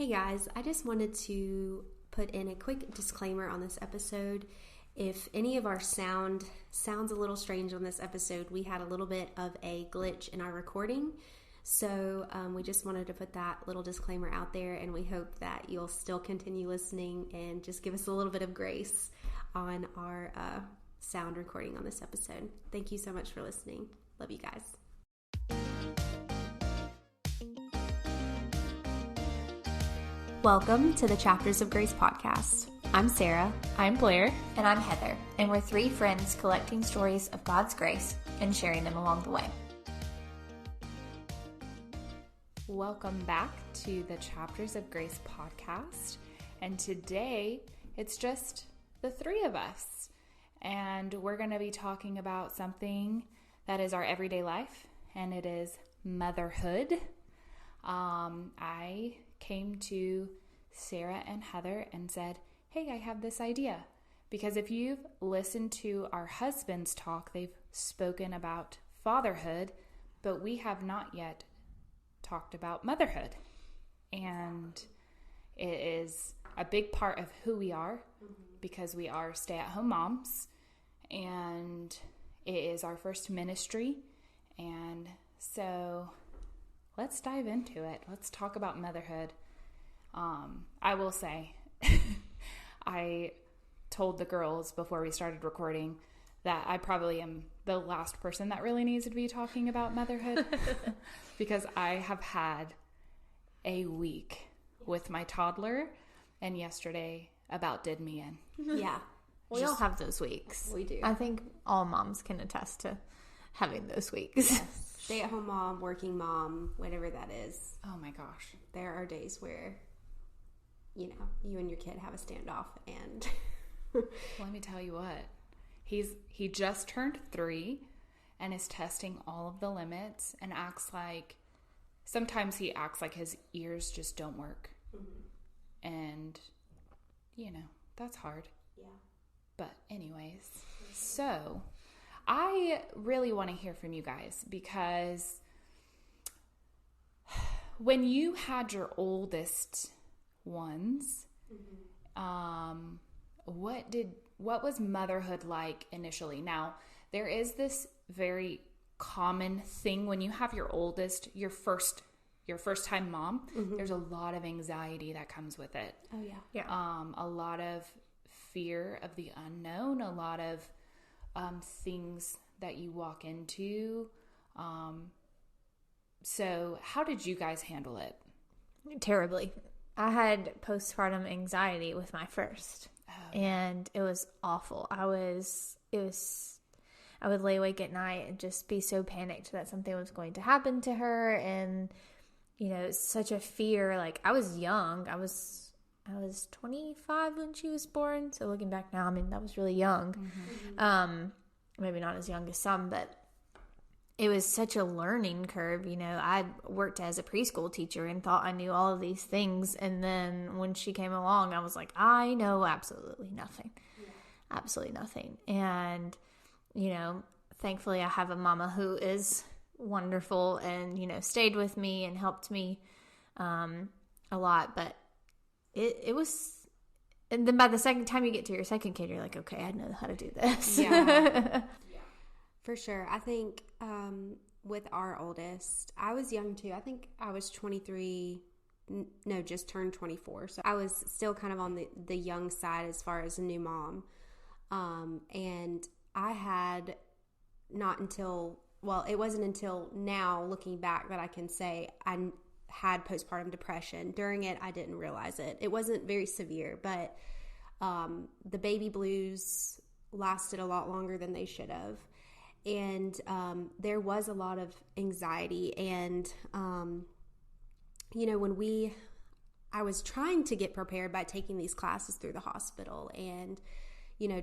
Hey guys, I just wanted to put in a quick disclaimer on this episode. If any of our sounds a little strange on this episode, we had a little bit of a glitch in our recording. So we just wanted to put that little disclaimer out there, and we hope that you'll still continue listening and just give us a little bit of grace on our sound recording on this episode. Thank you so much for listening. Love you guys. Welcome to the Chapters of Grace podcast. I'm Sarah. I'm Blair. And I'm Heather. And we're three friends collecting stories of God's grace and sharing them along the way. Welcome back to the Chapters of Grace podcast. And today, it's just the three of us. And we're going to be talking about something that is our everyday life, and it is motherhood. I came to Sarah and Heather and said, hey, I have this idea. Because if you've listened to our husbands talk, they've spoken about fatherhood, but we have not yet talked about motherhood. And it is a big part of who we are because we are stay-at-home moms, and it is our first ministry. And so let's dive into it. Let's talk about motherhood. I will say, I told the girls before we started recording that I probably am the last person that really needs to be talking about motherhood because I have had a week with my toddler, and yesterday about did me in. Yeah. We all have those weeks. We do. I think all moms can attest to having those weeks. Yes. Stay-at-home mom, working mom, whatever that is. Oh my gosh. There are days where, you and your kid have a standoff, and let me tell you what. He just turned 3 and is testing all of the limits and sometimes he acts like his ears just don't work. Mm-hmm. And, that's hard. Yeah. But anyways, so I really want to hear from you guys because when you had your oldest ones, what was motherhood like initially? Now, there is this very common thing when you have your oldest, your first time mom, there's a lot of anxiety that comes with it. Oh yeah. Yeah. A lot of fear of the unknown, a lot of things that you walk into. So how did you guys handle it? Terribly. I had postpartum anxiety with my first, and it was awful. I would lay awake at night and just be so panicked that something was going to happen to her. And, it's such a fear. Like, I was young. I was 25 when she was born. So looking back now, that was really young. Mm-hmm. Maybe not as young as some, but it was such a learning curve. I worked as a preschool teacher and thought I knew all of these things. And then when she came along, I was like, I know absolutely nothing. Yeah. Absolutely nothing. And, thankfully I have a mama who is wonderful and, stayed with me and helped me a lot. But it was, and then by the second time you get to your second kid, you're like, okay, I know how to do this. Yeah. For sure. I think with our oldest, I was young too. I think I was 23, just turned 24. So I was still kind of on the young side as far as a new mom. And I had it wasn't until now looking back that I can say I had postpartum depression. During it, I didn't realize it. It wasn't very severe, but the baby blues lasted a lot longer than they should have. And there was a lot of anxiety. And, I was trying to get prepared by taking these classes through the hospital and,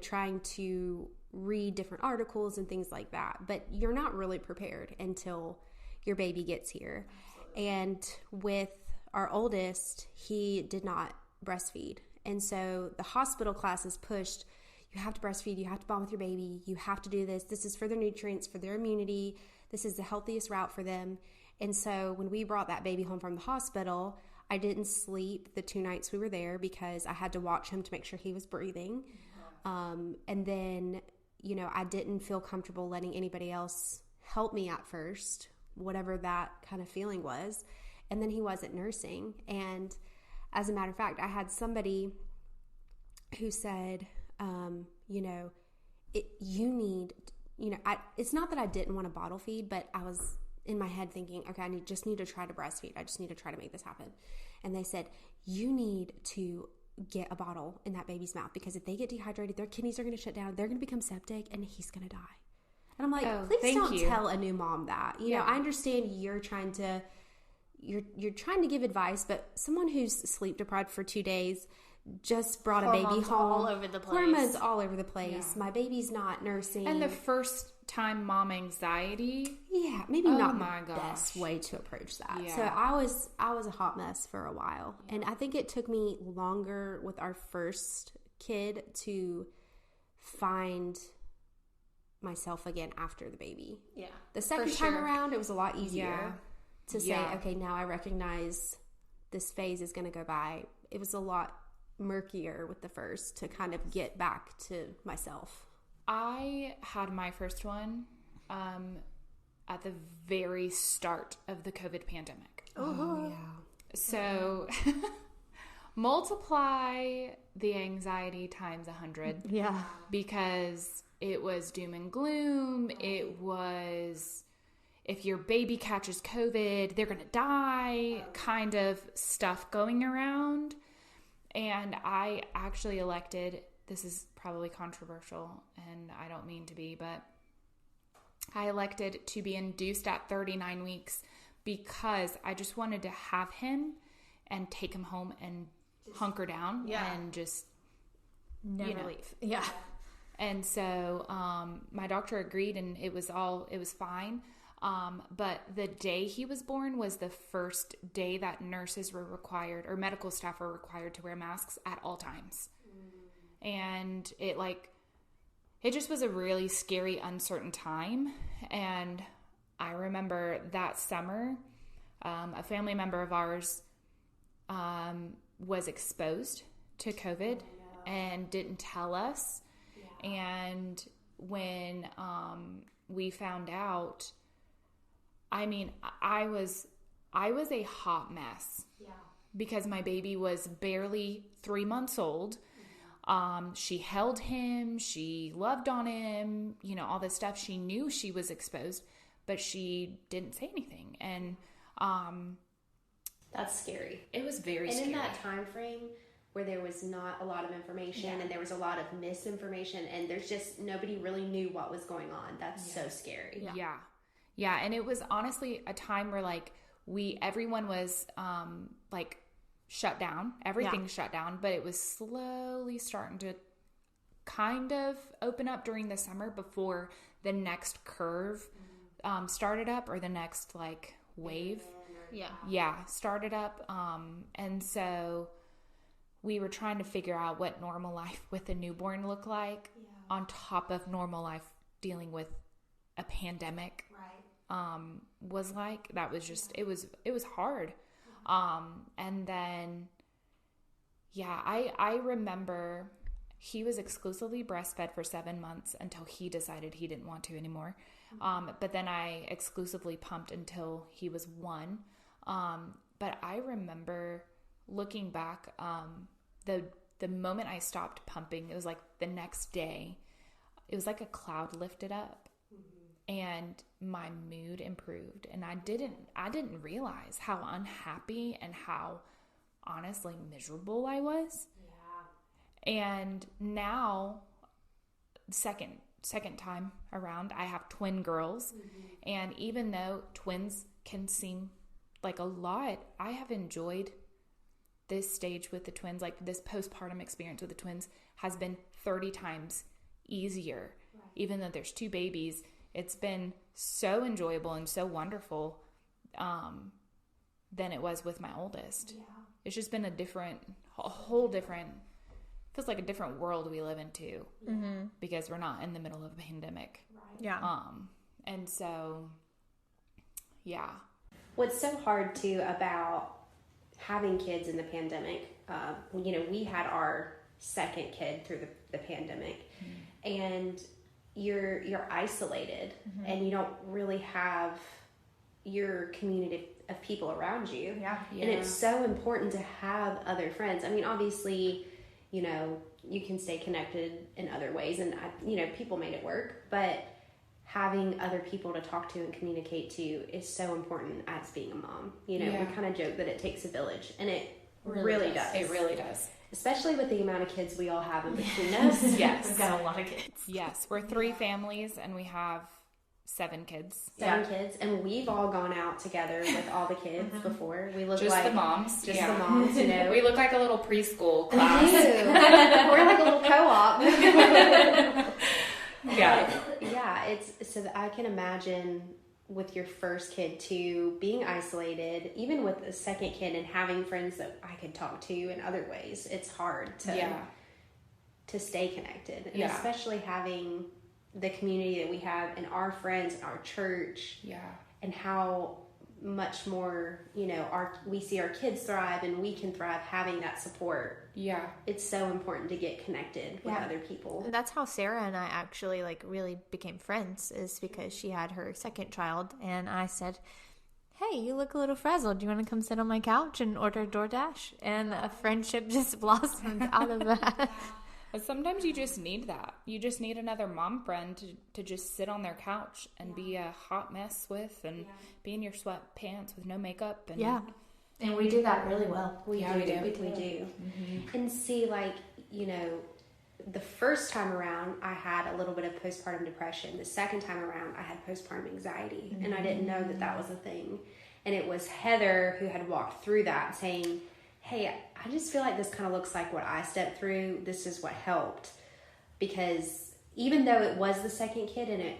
trying to read different articles and things like that. But you're not really prepared until your baby gets here. And with our oldest, he did not breastfeed. And so the hospital classes pushed, you have to breastfeed, you have to bond with your baby, you have to do this. This is for their nutrients, for their immunity. This is the healthiest route for them. And so when we brought that baby home from the hospital, I didn't sleep the 2 nights we were there because I had to watch him to make sure he was breathing. And then, you know, I didn't feel comfortable letting anybody else help me at first, whatever that kind of feeling was. And then he wasn't nursing. And as a matter of fact, I had somebody who said, you know, it's not that I didn't want to bottle feed, but I was in my head thinking, okay, just need to try to breastfeed. I just need to try to make this happen. And they said, you need to get a bottle in that baby's mouth, because if they get dehydrated, their kidneys are going to shut down. They're going to become septic and he's going to die. And I'm like, please don't tell a new mom that. You know, I understand you're trying to give advice, but someone who's sleep deprived for 2 days just brought a baby home. All over the place. Hormones all over the place. Yeah. My baby's not nursing. And the first time mom anxiety. Yeah, maybe not the best way to approach that. Yeah. So I was a hot mess for a while. Yeah. And I think it took me longer with our first kid to find myself again after the baby. Yeah. The second time around, it was a lot easier to say, okay, now I recognize this phase is going to go by. It was a lot murkier with the first to kind of get back to myself. I had my first one at the very start of the COVID pandemic. Oh, yeah. So multiply the anxiety times 100. Yeah. Because it was doom and gloom. It was, if your baby catches COVID, they're going to die kind of stuff going around. And I actually elected, this is probably controversial and I don't mean to be, but I elected to be induced at 39 weeks because I just wanted to have him and take him home and hunker down and just never leave. Yeah. And so my doctor agreed and it was fine. But the day he was born was the first day that nurses were required, or medical staff were required, to wear masks at all times. And it just was a really scary, uncertain time. And I remember that summer, a family member of ours was exposed to COVID and didn't tell us. Yeah. And when we found out, I mean, I was a hot mess. Yeah. Because my baby was barely 3 months old. She held him, she loved on him, you know, all this stuff. She knew she was exposed, but she didn't say anything. And that's scary. It was very scary. And in that time frame where there was not a lot of information and there was a lot of misinformation and there's just nobody really knew what was going on. That's so scary. Yeah. Yeah, and it was honestly a time where everyone was shut down. Everything shut down, but it was slowly starting to kind of open up during the summer before the next curve started up, or the next wave. Yeah, started up. And so we were trying to figure out what normal life with a newborn looked like on top of normal life dealing with a pandemic. Was like. That was just, it was hard. And then, I remember he was exclusively breastfed for 7 months until he decided he didn't want to anymore. But then I exclusively pumped until he was 1. But I remember looking back, the moment I stopped pumping, it was like the next day, it was like a cloud lifted up. And my mood improved, and I didn't realize how unhappy and how honestly miserable I was. Yeah. And now, second time around, I have twin girls, and even though twins can seem like a lot, I have enjoyed this stage with the twins. Like, this postpartum experience with the twins has been 30 times easier, even though there's 2 babies. It's been so enjoyable and so wonderful than it was with my oldest. Yeah. It's just been a whole different, feels like a different world we live in too, because we're not in the middle of a pandemic. Right. Yeah. And so, yeah. What's so hard too about having kids in the pandemic, we had our second kid through the pandemic, and you're isolated, and you don't really have your community of people around you. And it's so important to have other friends. I mean, obviously, you can stay connected in other ways, and people made it work, but having other people to talk to and communicate to is so important as being a mom. We kind of joke that it takes a village, and it really does. It really does. Especially with the amount of kids we all have in between us. Yes. We've got a lot of kids. Yes. We're 3 families, and we have 7 kids. 7 kids, and we've all gone out together with all the kids before. We look just like the moms. the moms, We look like a little preschool class. We're like a little co-op. Yeah. It's so that I can imagine with your first kid too, being isolated, even with a second kid, and having friends that I could talk to in other ways. It's hard to stay connected, and especially having the community that we have and our friends and our church, and how much more we see our kids thrive, and we can thrive having that support. It's so important to get connected with other people. That's how Sarah and I actually really became friends, is because she had her second child, and I said, hey, you look a little frazzled, do you want to come sit on my couch and order DoorDash? And a friendship just blossomed out of that. But sometimes you just need that. You just need another mom friend to just sit on their couch and be a hot mess with, and be in your sweatpants with no makeup. And And we do that really well. We do. Mm-hmm. And see, the first time around, I had a little bit of postpartum depression. The second time around, I had postpartum anxiety, and I didn't know that was a thing. And it was Heather who had walked through that, saying, hey, I just feel like this kind of looks like what I stepped through. This is what helped. Because even though it was the second kid and it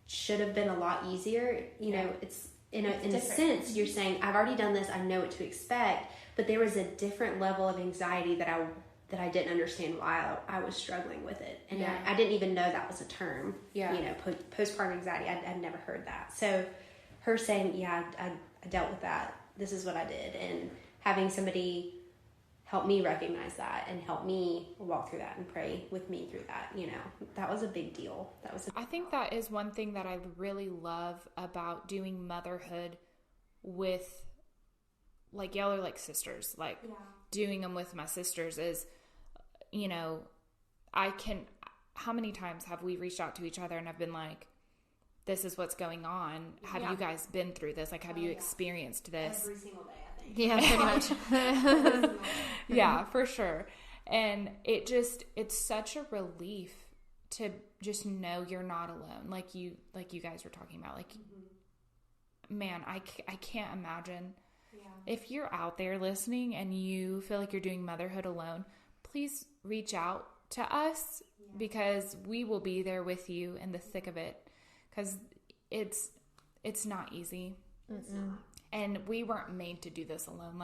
should have been a lot easier, it's in a sense, you're saying, I've already done this, I know what to expect, but there was a different level of anxiety that I didn't understand why I was struggling with it. And I didn't even know that was a term. Postpartum anxiety, I'd never heard that. So her saying, I dealt with that. This is what I did. And having somebody help me recognize that and help me walk through that and pray with me through that, that was a big deal. I think that is one thing that I really love about doing motherhood with, y'all are like sisters, doing them with my sisters is, how many times have we reached out to each other and I've been like, this is what's going on. Have you guys been through this? Have you experienced this? Every single day, I think. Yeah, pretty much. Yeah, for sure. And it's such a relief to just know you're not alone. Like you guys were talking about, man, I can't imagine if you're out there listening and you feel like you're doing motherhood alone, please reach out to us because we will be there with you in the thick of it. Because it's not easy. And we weren't made to do this alone.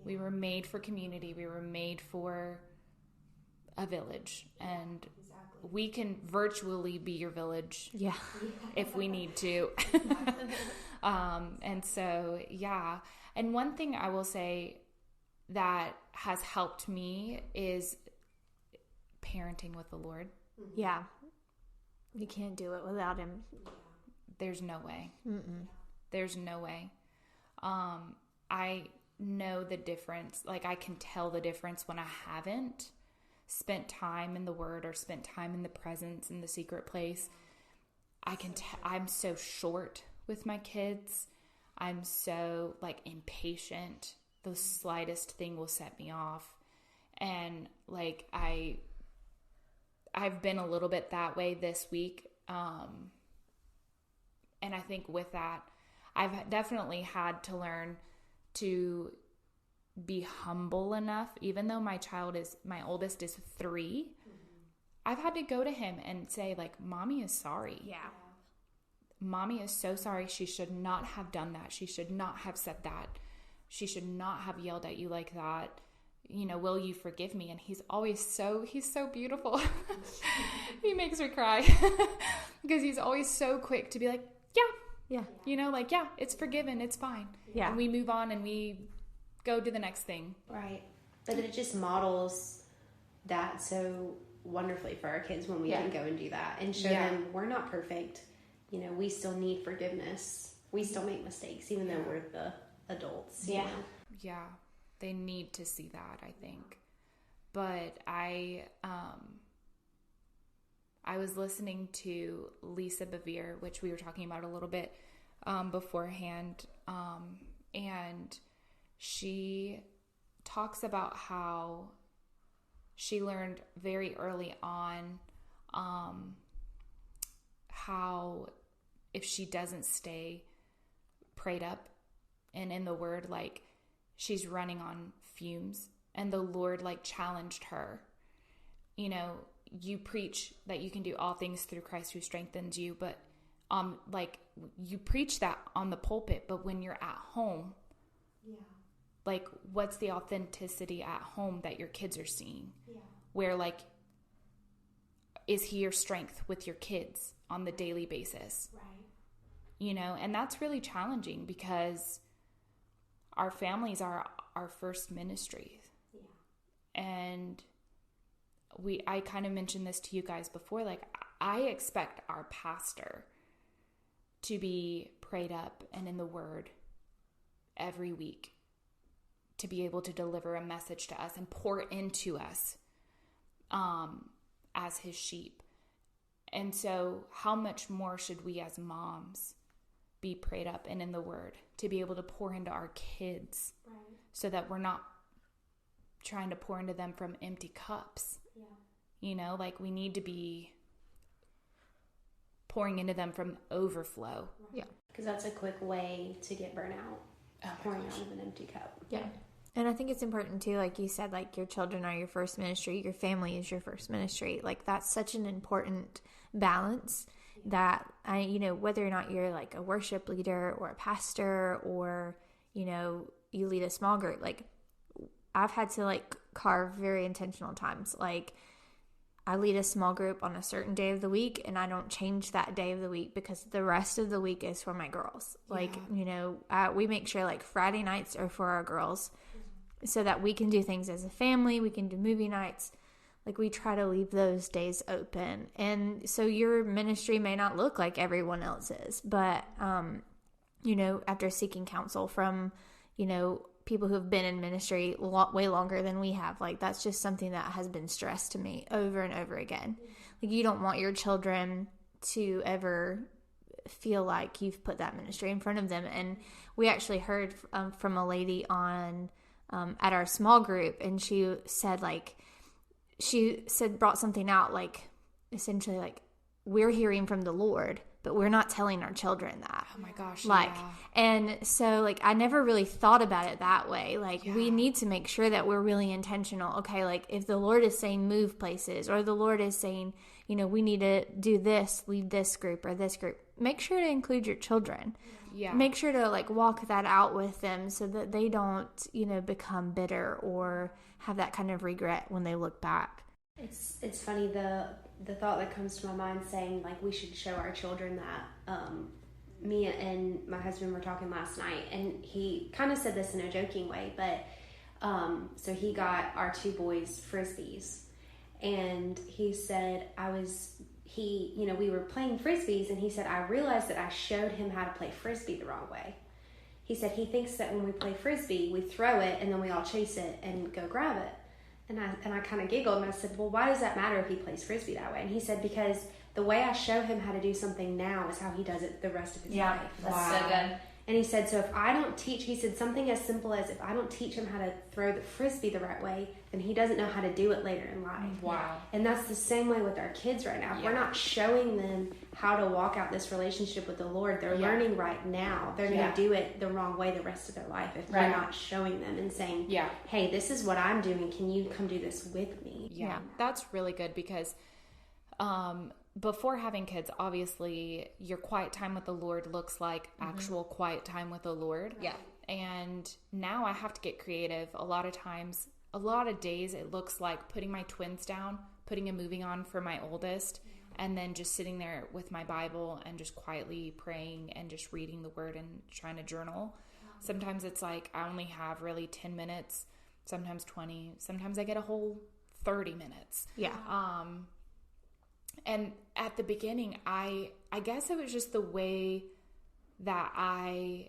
We were made for community. We were made for a village. And we can virtually be your village if we need to. And so, And one thing I will say that has helped me is parenting with the Lord. Yeah. You can't do it without him. There's no way. There's no way. I know the difference. I can tell the difference when I haven't spent time in the Word or spent time in the presence in the secret place. I'm so short with my kids. I'm so impatient. The slightest thing will set me off. And I've been a little bit that way this week. And I think with that, I've definitely had to learn to be humble enough, even though my oldest is 3. I've had to go to him and say, Mommy is sorry. Yeah. Mommy is so sorry. She should not have done that. She should not have said that. She should not have yelled at you like that. Will you forgive me? And he's so beautiful. He makes me cry because he's always so quick to be yeah, it's forgiven. It's fine. Yeah. And we move on and we go do the next thing. Right. But it just models that so wonderfully for our kids when we can go and do that and show them we're not perfect. You know, we still need forgiveness. We still make mistakes, even though we're the adults. You know? Yeah. They need to see that, I think. But I was listening to Lisa Bevere, which we were talking about a little bit beforehand, and she talks about how she learned very early on how if she doesn't stay prayed up and in the Word, like, she's running on fumes. And the Lord, like, challenged her. You know, you preach that you can do all things through Christ who strengthens you, but like, you preach that on the pulpit, but when you're at home, like, what's the authenticity at home that your kids are seeing? Where, like, is he your strength with your kids on the daily basis? Right. You know, and that's really challenging because our families are our first ministry. And I kind of mentioned this to you guys before, like, I expect our pastor to be prayed up and in the Word every week, to be able to deliver a message to us and pour into us as his sheep. And so how much more should we as moms be prayed up and in the Word to be able to pour into our kids, so that we're not trying to pour into them from empty cups. You know, like, we need to be pouring into them from overflow. Because that's a quick way to get burnout, pouring out of an empty cup. And I think it's important too, like you said, like, your children are your first ministry, your family is your first ministry. Like, that's such an important balance that you know, whether or not you're like a worship leader or a pastor, or, you know, you lead a small group, like, I've had to, like, carve very intentional times. Like, I lead a small group on a certain day of the week, and I don't change that day of the week because the rest of the week is for my girls. Like, you know, we make sure, like, Friday nights are for our girls so that we can do things as a family. We can do movie nights. Like, we try to leave those days open. And so your ministry may not look like everyone else's, but, you know, after seeking counsel from, you know, people who have been in ministry way longer than we have, like, that's just something that has been stressed to me over and over again. Like, you don't want your children to ever feel like you've put that ministry in front of them. And we actually heard from a lady on at our small group, and she said, brought something out, like, essentially, like, we're hearing from the Lord, but we're not telling our children that. Oh my gosh. Like, and so, like, I never really thought about it that way. Like, we need to make sure that we're really intentional. Okay, like, if the Lord is saying move places, or the Lord is saying, you know, we need to do this, lead this group or this group, make sure to include your children. Make sure to, like, walk that out with them so that they don't, you know, become bitter or have that kind of regret when they look back. It's funny, the thought that comes to my mind saying, like, we should show our children that. Me and my husband were talking last night, and he kind of said this in a joking way, but so he got our two boys Frisbees, and he said, we were playing Frisbees, and he said, I realized that I showed him how to play Frisbee the wrong way. He said he thinks that when we play Frisbee, we throw it, and then we all chase it and go grab it. And I kind of giggled, and I said, well, why does that matter if he plays Frisbee that way? And he said, because the way I show him how to do something now is how he does it the rest of his life. That's so good. And he said, so if I don't teach, he said something as simple as if I don't teach him how to throw the Frisbee the right way, then he doesn't know how to do it later in life. Wow. And that's the same way with our kids right now. If we're not showing them how to walk out this relationship with the Lord, they're learning right now. They're going to do it the wrong way the rest of their life if we're not showing them and saying, hey, this is what I'm doing. Can you come do this with me? Yeah. That's really good because before having kids, obviously your quiet time with the Lord looks like actual quiet time with the Lord. Yeah. And now I have to get creative. A lot of days it looks like putting my twins down, putting a movie on for my oldest, and then just sitting there with my Bible and just quietly praying and just reading the Word and trying to journal. Sometimes it's like I only have really 10 minutes, sometimes 20, sometimes I get a whole 30 minutes. Yeah. And at the beginning, I guess it was just the way that I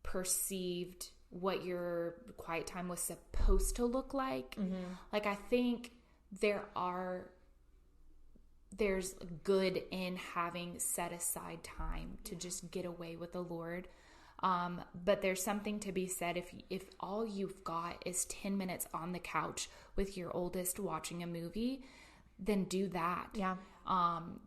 perceived what your quiet time was supposed to look like. Like, I think there's good in having set aside time to just get away with the Lord. But there's something to be said if all you've got is 10 minutes on the couch with your oldest watching a movie, then do that. Yeah.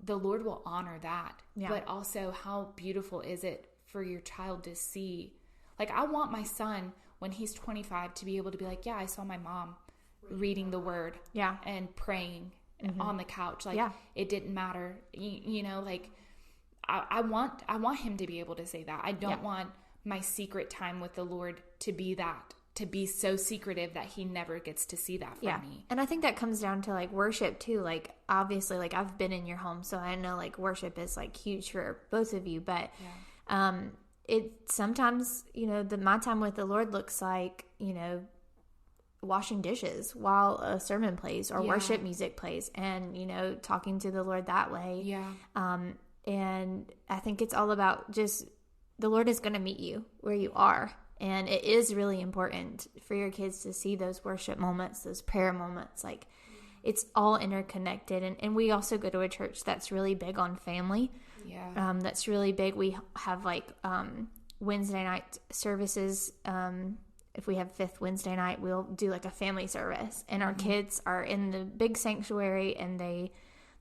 The Lord will honor that. Yeah. But also, how beautiful is it for your child to see? Like, I want my son, when he's 25, to be able to be like, yeah, I saw my mom reading the word Yeah. and praying on the couch. Like, Yeah. it didn't matter. You know, like, I want him to be able to say that. I don't want my secret time with the Lord to be that, to be so secretive that he never gets to see that from me. And I think that comes down to like worship too. Like, obviously, like, I've been in your home, so I know like worship is like huge for both of you, but it sometimes, you know, my time with the Lord looks like, you know, washing dishes while a sermon plays or worship music plays, and, you know, talking to the Lord that way. And I think it's all about just the Lord is going to meet you where you are. And it is really important for your kids to see those worship moments, those prayer moments. Like, it's all interconnected. And we also go to a church that's really big on family. That's really big. We have like Wednesday night services. If we have fifth Wednesday night, we'll do like a family service. And our kids are in the big sanctuary, and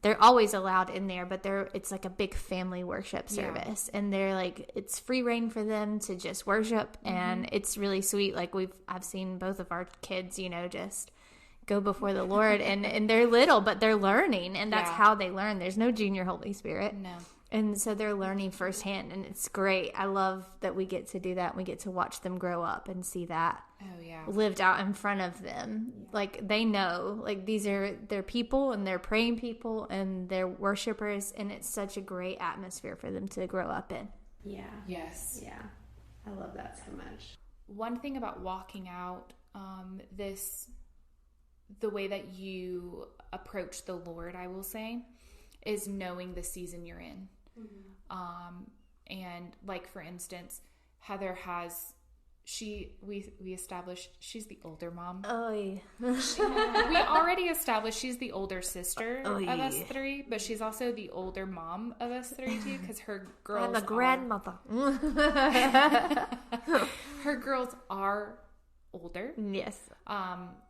they're always allowed in there, but it's like a big family worship service, and they're like, it's free reign for them to just worship, and it's really sweet. Like, I've seen both of our kids, you know, just go before the Lord, and they're little, but they're learning, and that's how they learn. There's no junior Holy Spirit. No. And so they're learning firsthand, and it's great. I love that we get to do that. We get to watch them grow up and see that lived out in front of them. Like, they know, like, they're people, and they're praying people, and they're worshipers, and it's such a great atmosphere for them to grow up in. Yeah. Yes. Yeah. I love that so much. One thing about walking out, the way that you approach the Lord, I will say, is knowing the season you're in. And like, for instance, Heather we established she's the older mom. We already established she's the older sister of us three, but she's also the older mom of us three too, because her girls I'm a grandmother. Her girls are older. Yes.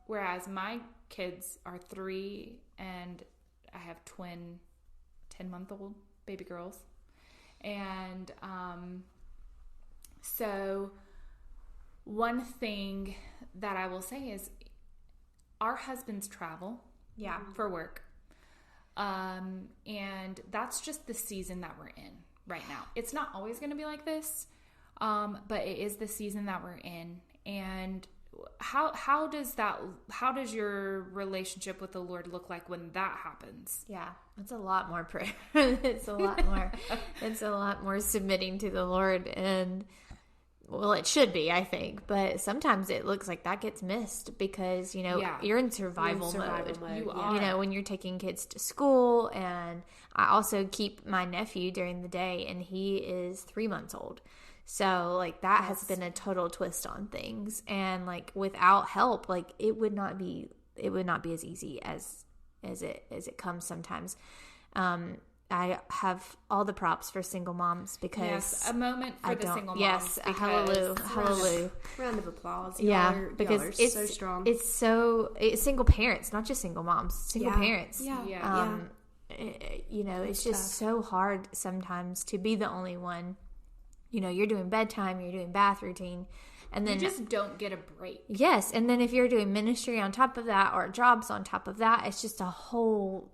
Whereas my kids are 3, and I have twin 10-month-old baby girls. And so one thing that I will say is our husbands travel for work. And that's just the season that we're in right now. It's not always going to be like this, but it is the season that we're in. And how does your relationship with the Lord look like when that happens? Yeah, it's a lot more prayer. It's a lot more submitting to the Lord, and well, it should be, I think, but sometimes it looks like that gets missed because, you know, you're in survival mode. You are. You know, when you're taking kids to school, and I also keep my nephew during the day, and he is 3 months old. So, like, that has been a total twist on things. And, like, without help, like, it would not be as easy as it comes sometimes. I have all the props for single moms because a moment for the single moms. Yes, hallelujah. Round of applause. Because it's so strong. It's single parents, not just single moms, single parents. Yeah. You know, it's just so hard sometimes to be the only one. You know, you're doing bedtime, you're doing bath routine, and then you just don't get a break. Yes, and then if you're doing ministry on top of that, or jobs on top of that, it's just a whole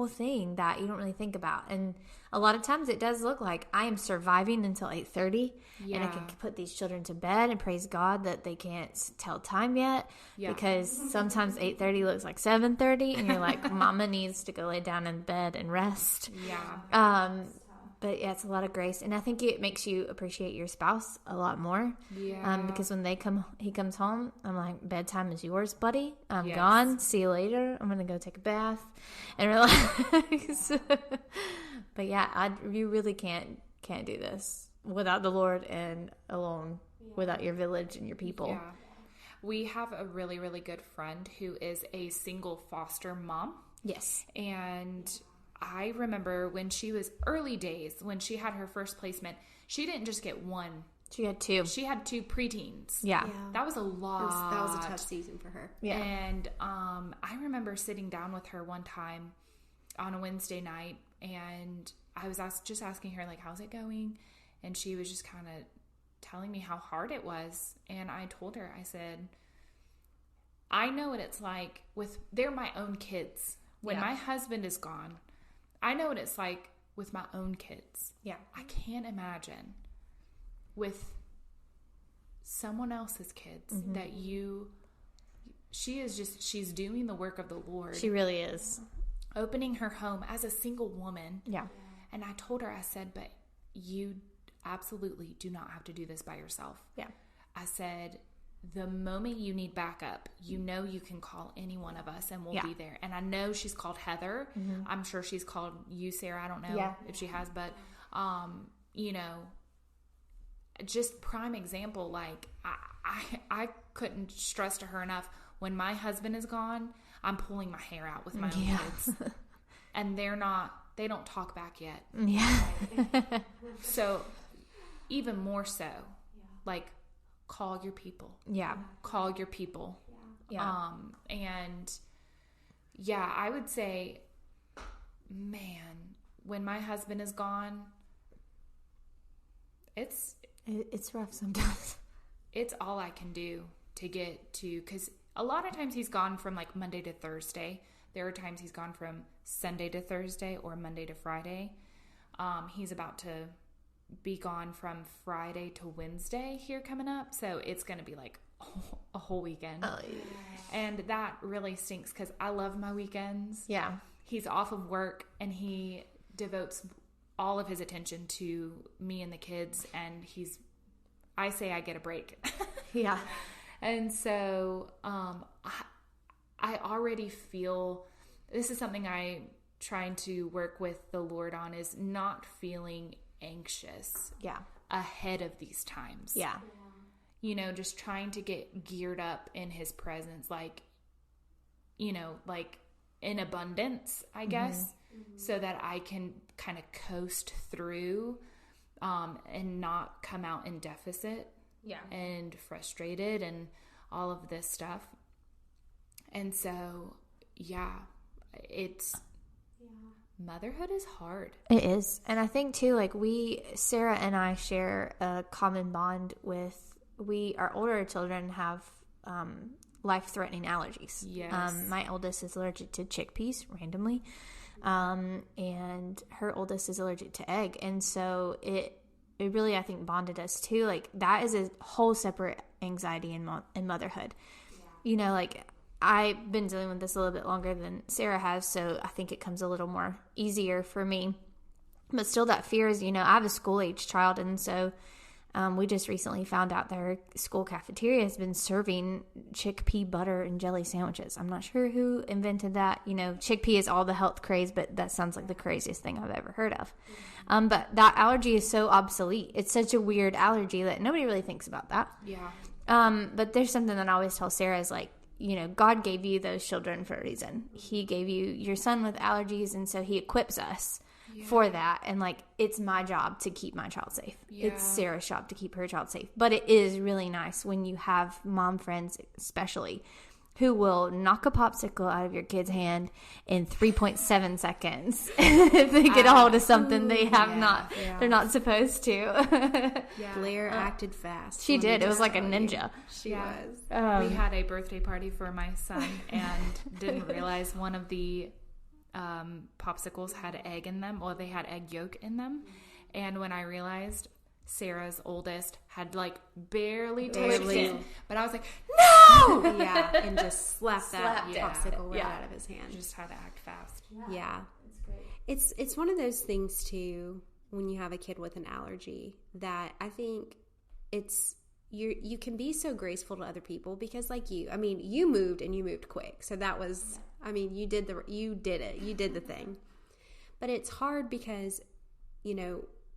thing that you don't really think about. And a lot of times it does look like I am surviving until 8:30, and I can put these children to bed, and praise God that they can't tell time yet, because sometimes 8:30 looks like 7:30, and you're like, Mama needs to go lay down in bed and rest. But yeah, it's a lot of grace. And I think it makes you appreciate your spouse a lot more. Yeah. Because when he comes home, I'm like, bedtime is yours, buddy. I'm Yes. gone. See you later. I'm going to go take a bath and relax. But yeah, you really can't do this without the Lord and alone, without your village and your people. Yeah. We have a really, really good friend who is a single foster mom. Yes. And I remember when she was early days, when she had her first placement, she didn't just get one. She had two. She had two preteens. Yeah. That was a lot. That was a tough season for her. Yeah. And I remember sitting down with her one time on a Wednesday night, and I was just asking her, like, how's it going? And she was just kind of telling me how hard it was. And I told her, I said, I know what it's like they're my own kids. When my husband is gone, I know what it's like with my own kids. Yeah. I can't imagine with someone else's kids that she's doing the work of the Lord. She really is. Opening her home as a single woman. Yeah. And I told her, I said, but you absolutely do not have to do this by yourself. Yeah. I said, the moment you need backup, you can call any one of us and we'll be there. And I know she's called Heather. Mm-hmm. I'm sure she's called you, Sarah. I don't know if she has, but, just prime example. Like I couldn't stress to her enough. When my husband is gone, I'm pulling my hair out with my own kids, and they don't talk back yet. Yeah. So even more so, like, call your people. Yeah. Call your people. Yeah. And yeah, I would say, man, when my husband is gone, it's rough sometimes. It's all I can do to get to, because a lot of times he's gone from like Monday to Thursday. There are times he's gone from Sunday to Thursday or Monday to Friday. He's about to be gone from Friday to Wednesday here coming up. So it's going to be like a whole weekend. Oh, yeah. And that really stinks because I love my weekends. Yeah. He's off of work and he devotes all of his attention to me and the kids. And I say I get a break. Yeah. And so I already feel, this is something I'm trying to work with the Lord on, is not feeling anxious ahead of these times. Yeah. Just trying to get geared up in his presence, like in abundance, I guess, so that I can kind of coast through and not come out in deficit and frustrated and all of this stuff. And so, motherhood is hard. It is. And I think too, like Sarah and I share a common bond with, our older children have life-threatening allergies. Yes. My oldest is allergic to chickpeas randomly. And her oldest is allergic to egg. And so it really, I think, bonded us too. Like that is a whole separate anxiety in motherhood. Yeah. Like I've been dealing with this a little bit longer than Sarah has, so I think it comes a little more easier for me. But still, that fear is, I have a school-age child, and so we just recently found out their school cafeteria has been serving chickpea butter and jelly sandwiches. I'm not sure who invented that. Chickpea is all the health craze, but that sounds like the craziest thing I've ever heard of. But that allergy is so obsolete. It's such a weird allergy that nobody really thinks about that. Yeah. But there's something that I always tell Sarah is like, God gave you those children for a reason. He gave you your son with allergies, and so he equips us for that. And like, it's my job to keep my child safe. Yeah. It's Sarah's job to keep her child safe. But it is really nice when you have mom friends, especially, who will knock a popsicle out of your kid's hand in 3.7 seconds if they get a hold of something they have they're not supposed to. Blair acted fast. She did. It was like a ninja. She was. We had a birthday party for my son and didn't realize one of the popsicles had egg in them. Well, they had egg yolk in them. And when I realized, Sarah's oldest had like barely touched it, but I was like, no! And just slapped that popsicle right out of his hand. Just had to act fast. Yeah. It's one of those things too. when you have a kid with an allergy that I think you can be so graceful to other people because like you moved and you moved quick. So that was, you did the thing. But it's hard because,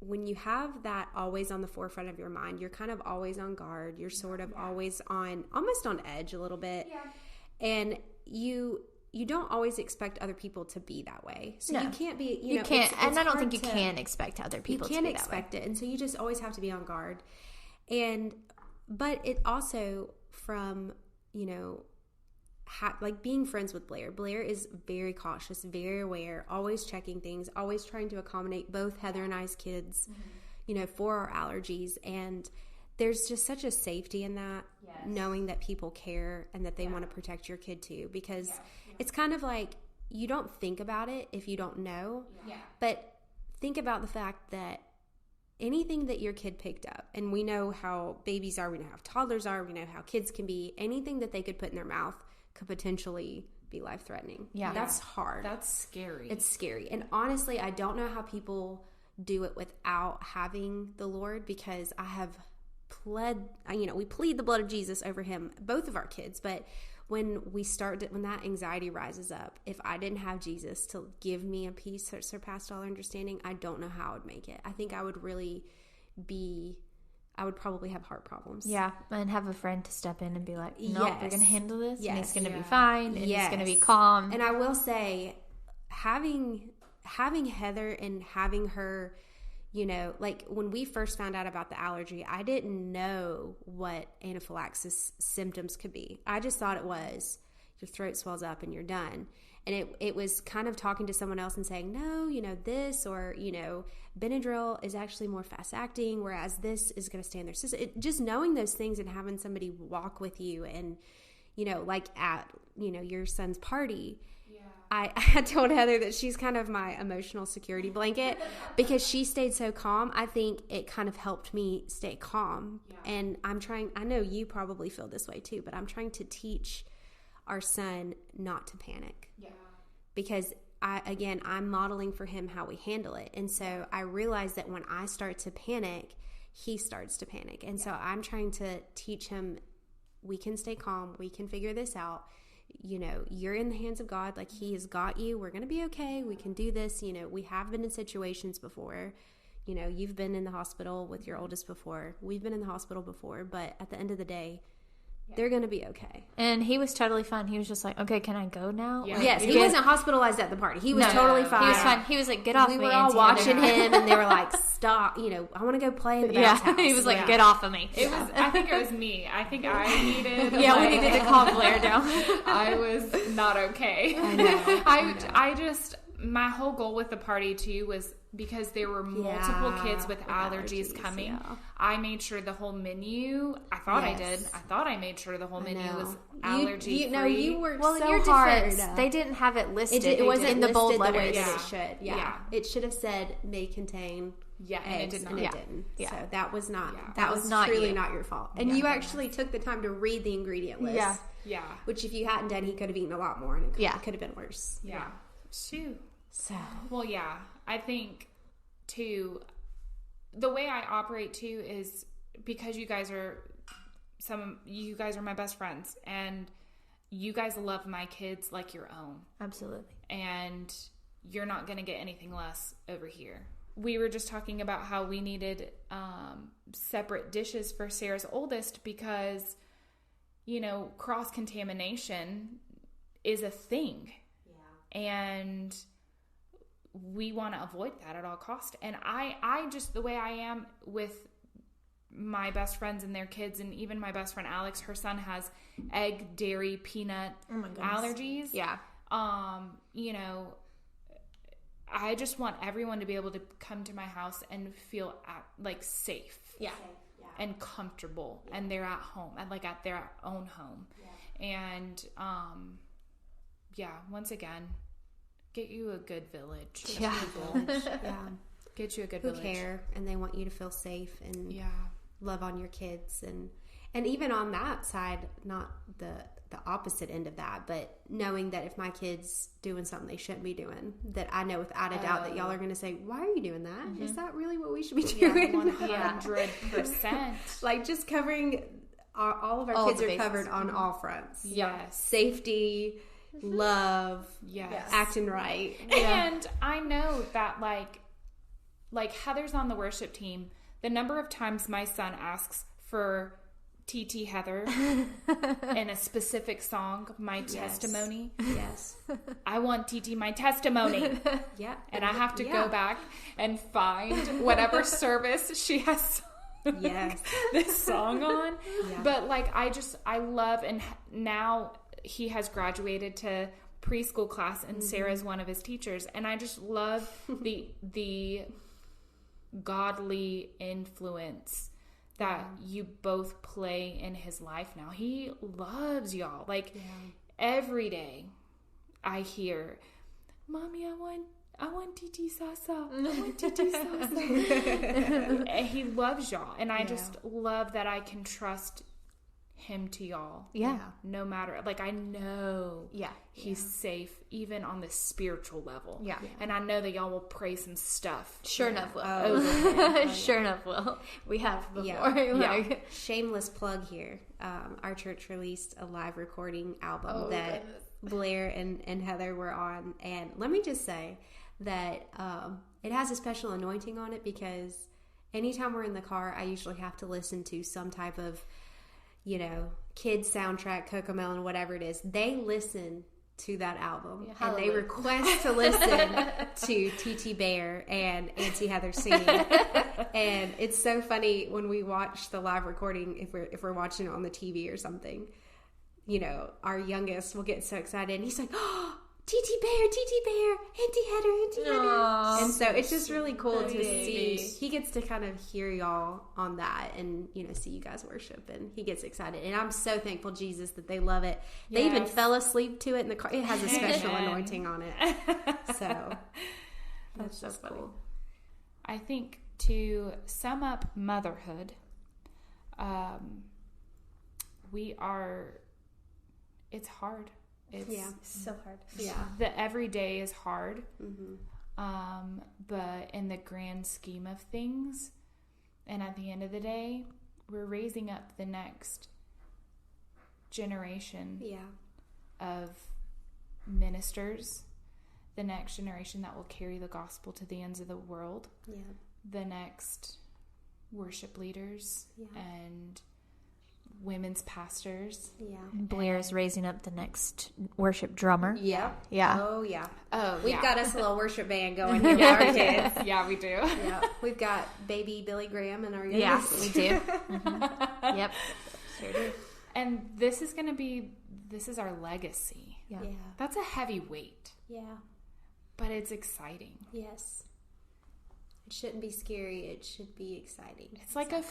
when you have that always on the forefront of your mind, you're kind of always on guard. You're sort of always almost on edge a little bit. Yeah. And you don't always expect other people to be that way. So you can't be, you can't, and I don't think you can expect other people to be that way. You can't expect it. And so you just always have to be on guard. But it also from, like being friends with Blair. Blair is very cautious, very aware, always checking things, always trying to accommodate both Heather and I's kids, for our allergies. And there's just such a safety in that, knowing that people care and that they want to protect your kid too. Because it's kind of like you don't think about it if you don't know. Yeah. But think about the fact that anything that your kid picked up, and we know how babies are, we know how toddlers are, we know how kids can be, anything that they could put in their mouth could potentially be life-threatening. Yeah. That's hard. That's scary. It's scary. And honestly, I don't know how people do it without having the Lord, because I have we plead the blood of Jesus over him, both of our kids. But when that anxiety rises up, if I didn't have Jesus to give me a peace that surpassed all understanding, I don't know how I would make it. I think I would probably have heart problems. Yeah, and have a friend to step in and be like, nope, we're going to handle this, and it's going to be fine, and it's going to be calm. And I will say, having Heather and having her, like when we first found out about the allergy, I didn't know what anaphylaxis symptoms could be. I just thought it was your throat swells up and you're done. And it was kind of talking to someone else and saying, no, this, or, Benadryl is actually more fast acting, whereas this is going to stay in their system. Just knowing those things and having somebody walk with you and, like at, your son's party. I told Heather that she's kind of my emotional security blanket because she stayed so calm. I think it kind of helped me stay calm. Yeah. And I know you probably feel this way too, but I'm trying to teach our son not to panic. Yeah. Because I'm modeling for him how we handle it. And so I realize that when I start to panic, he starts to panic. And so I'm trying to teach him, we can stay calm. We can figure this out. You're in the hands of God. Like, he has got you. We're going to be okay. We can do this. We have been in situations before. You've been in the hospital with your oldest before. We've been in the hospital before. But at the end of the day, they're going to be okay. And he was totally fine. He was just like, okay, can I go now? Yeah. Yes, he wasn't hospitalized at the party. He was totally fine. He was fine. He was like, get off me. We were all watching him, and they were like, stop. I want to go play in the bounce house. He was like, get off of me. I think it was me. I think I needed... we needed to calm Blair down. I was not okay. I know. I just... My whole goal with the party, too, was because there were multiple kids with allergies coming. Yeah. I made sure the whole menu, I thought I did. I thought I made sure the whole menu was allergy-free. No, you worked so in your hard. defense, they didn't have it listed. It wasn't in the bold letters. The way letters. that it should. Yeah. It should have said, may contain eggs, and it did not. And it didn't. Yeah. So that was not, that was not truly not your fault. And you actually took the time to read the ingredient list. Yeah. Yeah. Which if you hadn't done, he could have eaten a lot more, and it could have been worse. Yeah. Shoot. So. Well, yeah. I think, too, the way I operate, too, is because you guys are my best friends, and you guys love my kids like your own. Absolutely. And you're not going to get anything less over here. We were just talking about how we needed separate dishes for Sarah's oldest because, cross-contamination is a thing. Yeah. And we want to avoid that at all costs. And I just, the way I am with my best friends and their kids, and even my best friend Alex, her son has egg, dairy, peanut allergies. Yeah. I just want everyone to be able to come to my house and feel safe. Yeah. And comfortable. Yeah. And they're at home, and at their own home. Yeah. And, once again, get you a good village. Yeah. Get you a good village. Who care, and they want you to feel safe and love on your kids. And even on that side, not the opposite end of that, but knowing that if my kid's doing something they shouldn't be doing, that I know without a doubt that y'all are going to say, why are you doing that? Is that really what we should be doing? 100%. Like just covering all of our kids are covered on all fronts. Yes. Safety, love, yes, acting right. And I know that like Heather's on the worship team. The number of times my son asks for TT Heather in a specific song, my testimony. Yes. I want TT my testimony. Yeah. And I have to go back and find whatever service she has this song on. Yeah. But like I love, and now he has graduated to preschool class and Sarah's one of his teachers, and I just love the godly influence that you both play in his life now. He loves y'all. Like every day I hear, Mommy, I want TT Sasa. I want TT Sasa. And he loves y'all. And I just love that I can trust him to y'all. Yeah. No matter, like, I know he's safe even on the spiritual level. Yeah. And I know that y'all will pray some stuff. Sure enough will. Sure enough will. We have before. Shameless plug here. Our church released a live recording album that Blair and Heather were on. And let me just say that it has a special anointing on it, because anytime we're in the car, I usually have to listen to some type of, kids soundtrack, Cocomelon, whatever it is. They listen to that album and they request to listen to TT Bear and Auntie Heather singing. And it's so funny when we watch the live recording, if we're watching it on the TV or something, our youngest will get so excited and he's like, oh, TT Bear, Auntie Heather. And so it's just really cool to see. He gets to kind of hear y'all on that and, see you guys worship, and he gets excited. And I'm so thankful, Jesus, that they love it. They even fell asleep to it in the car. It has a special anointing on it. So that's just cool. I think to sum up motherhood, it's hard. It's so hard. Yeah. The everyday is hard. But in the grand scheme of things, and at the end of the day, we're raising up the next generation of ministers, the next generation that will carry the gospel to the ends of the world, the next worship leaders and women's pastors. Blair's raising up the next worship drummer. Yeah. We've got us a little worship band going here with our kids. Yeah, we do. Yeah, we've got baby Billy Graham in our youngest. Yeah, we do. Yep, sure do. And this is our legacy. Yeah. That's a heavy weight. Yeah. But it's exciting. Yes. It shouldn't be scary. It should be exciting. It's like a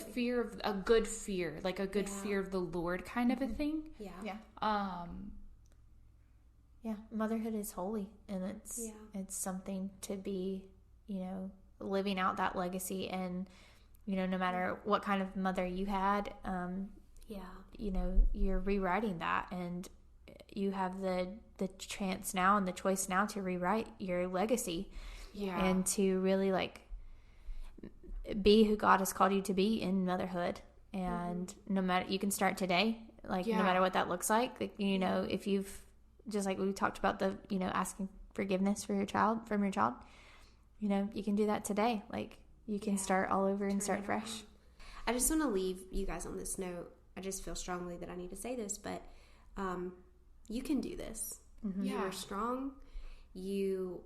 good fear of the Lord kind of a thing. Yeah. Motherhood is holy, and it's something to be, living out that legacy, and, no matter what kind of mother you had, you're rewriting that, and you have the chance now and the choice now to rewrite your legacy. Yeah. And to really be who God has called you to be in motherhood. And no matter, you can start today, no matter what that looks like, if you've, just like we talked about the, asking forgiveness from your child, you can do that today. You can start all over and start fresh. I just want to leave you guys on this note. I just feel strongly that I need to say this, but you can do this. You are strong. You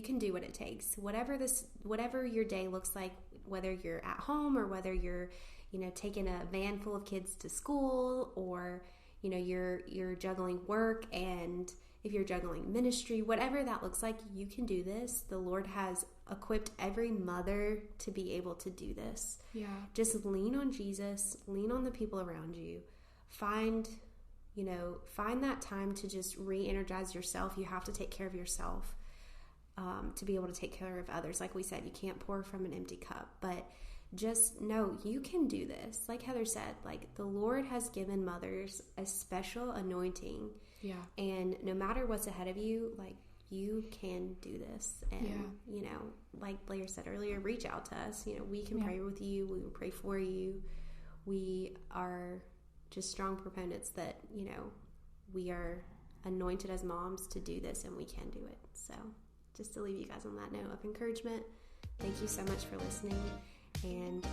can do what it takes. Whatever your day looks like, whether you're at home or whether you're, taking a van full of kids to school, or, you're juggling work, and if you're juggling ministry, whatever that looks like, you can do this. The Lord has equipped every mother to be able to do this. Yeah. Just lean on Jesus, lean on the people around you. Find that time to just re-energize yourself. You have to take care of yourself. To be able to take care of others. Like we said, you can't pour from an empty cup, but just know you can do this. Like Heather said, like the Lord has given mothers a special anointing. Yeah. And no matter what's ahead of you, like you can do this. And, you know, like Blair said earlier, reach out to us. You know, we can pray with you. We will pray for you. We are just strong proponents that, you know, we are anointed as moms to do this and we can do it. So just to leave you guys on that note of encouragement, thank you so much for listening. And